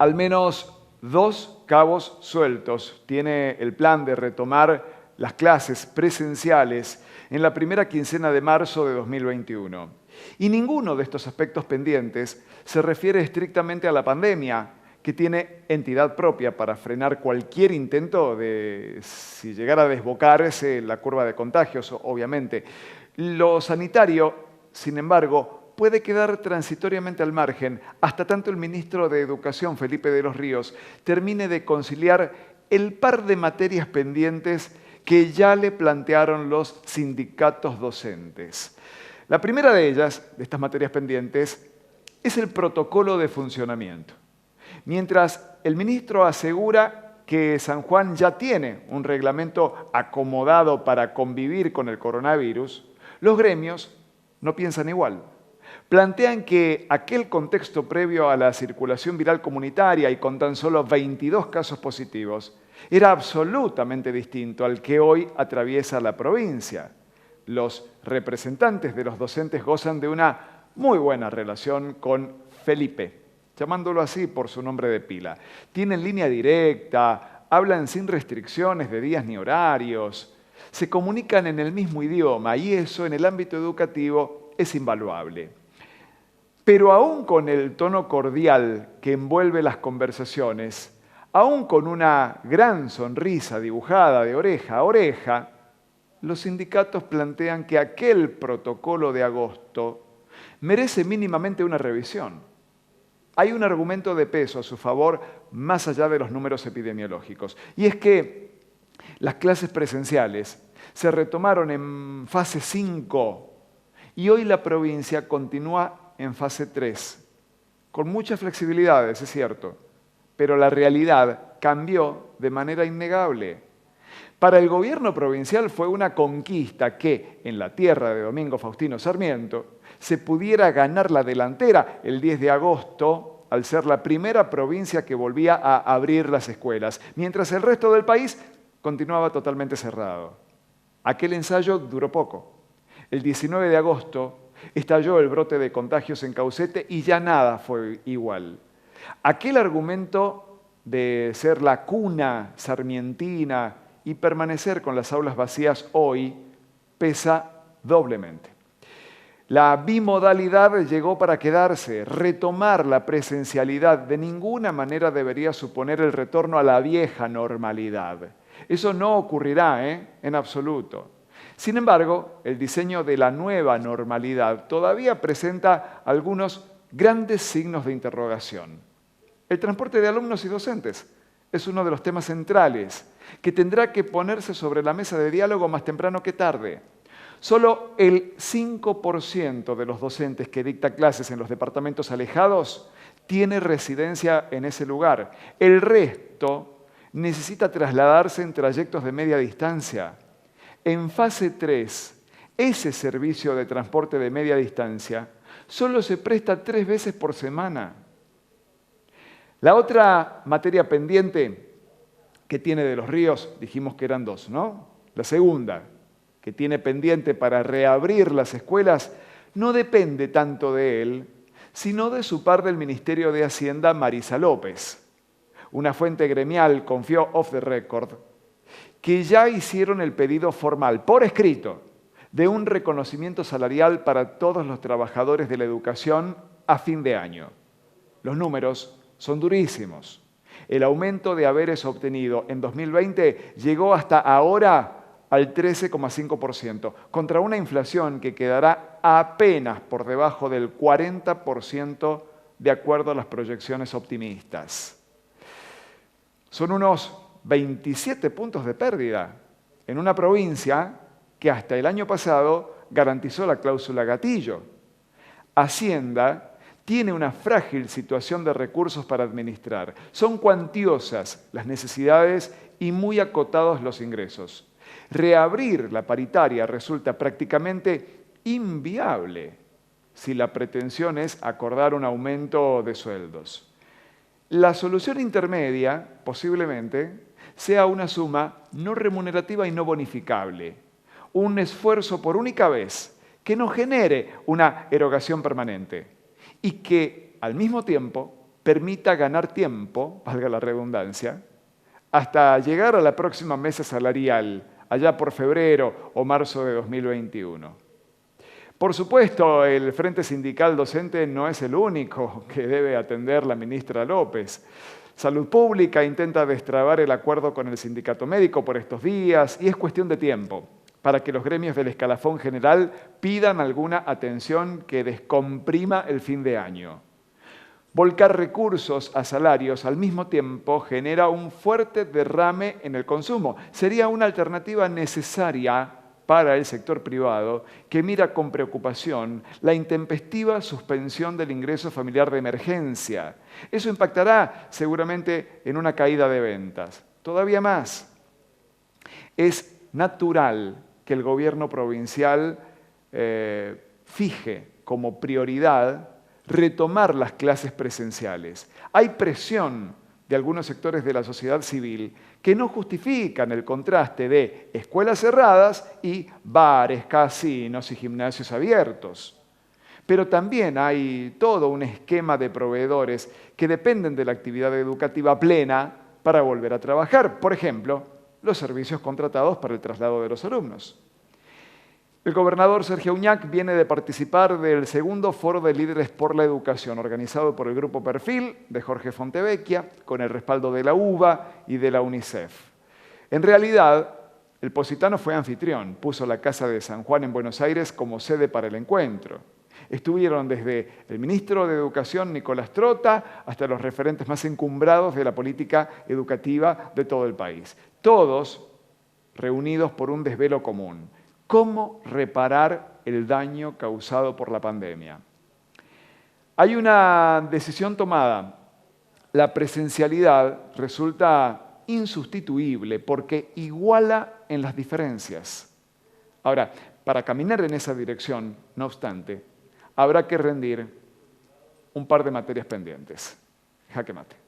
Al menos dos cabos sueltos tiene el plan de retomar las clases presenciales en la primera quincena de marzo de 2021. Y ninguno de estos aspectos pendientes se refiere estrictamente a la pandemia, que tiene entidad propia para frenar cualquier intento de, si llegara a desbocarse la curva de contagios, obviamente. Lo sanitario, sin embargo, puede quedar transitoriamente al margen, hasta tanto el ministro de Educación, Felipe de los Ríos, termine de conciliar el par de materias pendientes que ya le plantearon los sindicatos docentes. La primera de ellas, de estas materias pendientes, es el protocolo de funcionamiento. Mientras el ministro asegura que San Juan ya tiene un reglamento acomodado para convivir con el coronavirus, los gremios no piensan igual. Plantean que aquel contexto previo a la circulación viral comunitaria y con tan solo 22 casos positivos era absolutamente distinto al que hoy atraviesa la provincia. Los representantes de los docentes gozan de una muy buena relación con Felipe, llamándolo así por su nombre de pila. Tienen línea directa, hablan sin restricciones de días ni horarios, se comunican en el mismo idioma y eso en el ámbito educativo es invaluable. Pero aún con el tono cordial que envuelve las conversaciones, aún con una gran sonrisa dibujada de oreja a oreja, los sindicatos plantean que aquel protocolo de agosto merece mínimamente una revisión. Hay un argumento de peso a su favor más allá de los números epidemiológicos, y es que las clases presenciales se retomaron en fase 5 y hoy la provincia continúa en fase 3, con muchas flexibilidades, es cierto, pero la realidad cambió de manera innegable. Para el gobierno provincial fue una conquista que, en la tierra de Domingo Faustino Sarmiento, se pudiera ganar la delantera el 10 de agosto, al ser la primera provincia que volvía a abrir las escuelas, mientras el resto del país continuaba totalmente cerrado. Aquel ensayo duró poco. El 19 de agosto estalló el brote de contagios en Caucete y ya nada fue igual. Aquel argumento de ser la cuna sarmientina y permanecer con las aulas vacías hoy pesa doblemente. La bimodalidad llegó para quedarse. Retomar la presencialidad de ninguna manera debería suponer el retorno a la vieja normalidad. Eso no ocurrirá, en absoluto. Sin embargo, el diseño de la nueva normalidad todavía presenta algunos grandes signos de interrogación. El transporte de alumnos y docentes es uno de los temas centrales que tendrá que ponerse sobre la mesa de diálogo más temprano que tarde. Solo el 5% de los docentes que dicta clases en los departamentos alejados tiene residencia en ese lugar. El resto necesita trasladarse en trayectos de media distancia. En fase 3, ese servicio de transporte de media distancia solo se presta 3 veces por semana. La otra materia pendiente que tiene de los Ríos, dijimos que eran 2, ¿no? La segunda, que tiene pendiente para reabrir las escuelas, no depende tanto de él, sino de su par del Ministerio de Hacienda, Marisa López. Una fuente gremial confió off the record que ya hicieron el pedido formal, por escrito, de un reconocimiento salarial para todos los trabajadores de la educación a fin de año. Los números son durísimos. El aumento de haberes obtenido en 2020 llegó hasta ahora al 13,5%, contra una inflación que quedará apenas por debajo del 40% de acuerdo a las proyecciones optimistas. Son unos 27 puntos de pérdida en una provincia que hasta el año pasado garantizó la cláusula gatillo. Hacienda tiene una frágil situación de recursos para administrar. Son cuantiosas las necesidades y muy acotados los ingresos. Reabrir la paritaria resulta prácticamente inviable si la pretensión es acordar un aumento de sueldos. La solución intermedia, posiblemente, sea una suma no remunerativa y no bonificable. Un esfuerzo por única vez que no genere una erogación permanente y que, al mismo tiempo, permita ganar tiempo, valga la redundancia, hasta llegar a la próxima mesa salarial, allá por febrero o marzo de 2021. Por supuesto, el Frente Sindical Docente no es el único que debe atender la ministra López. Salud Pública intenta destrabar el acuerdo con el sindicato médico por estos días y es cuestión de tiempo para que los gremios del escalafón general pidan alguna atención que descomprima el fin de año. Volcar recursos a salarios al mismo tiempo genera un fuerte derrame en el consumo. Sería una alternativa necesaria para el sector privado que mira con preocupación la intempestiva suspensión del ingreso familiar de emergencia. Eso impactará seguramente en una caída de ventas. Todavía más, es natural que el gobierno provincial fije como prioridad retomar las clases presenciales. Hay presión de algunos sectores de la sociedad civil que no justifican el contraste de escuelas cerradas y bares, casinos y gimnasios abiertos. Pero también hay todo un esquema de proveedores que dependen de la actividad educativa plena para volver a trabajar. Por ejemplo, los servicios contratados para el traslado de los alumnos. El gobernador Sergio Uñac viene de participar del segundo Foro de Líderes por la Educación, organizado por el Grupo Perfil de Jorge Fontevecchia, con el respaldo de la UBA y de la UNICEF. En realidad, el Positano fue anfitrión, puso la Casa de San Juan en Buenos Aires como sede para el encuentro. Estuvieron desde el ministro de Educación, Nicolás Trota, hasta los referentes más encumbrados de la política educativa de todo el país. Todos reunidos por un desvelo común: ¿cómo reparar el daño causado por la pandemia? Hay una decisión tomada. La presencialidad resulta insustituible porque iguala en las diferencias. Ahora, para caminar en esa dirección, no obstante, habrá que rendir un par de materias pendientes. Jaque mate.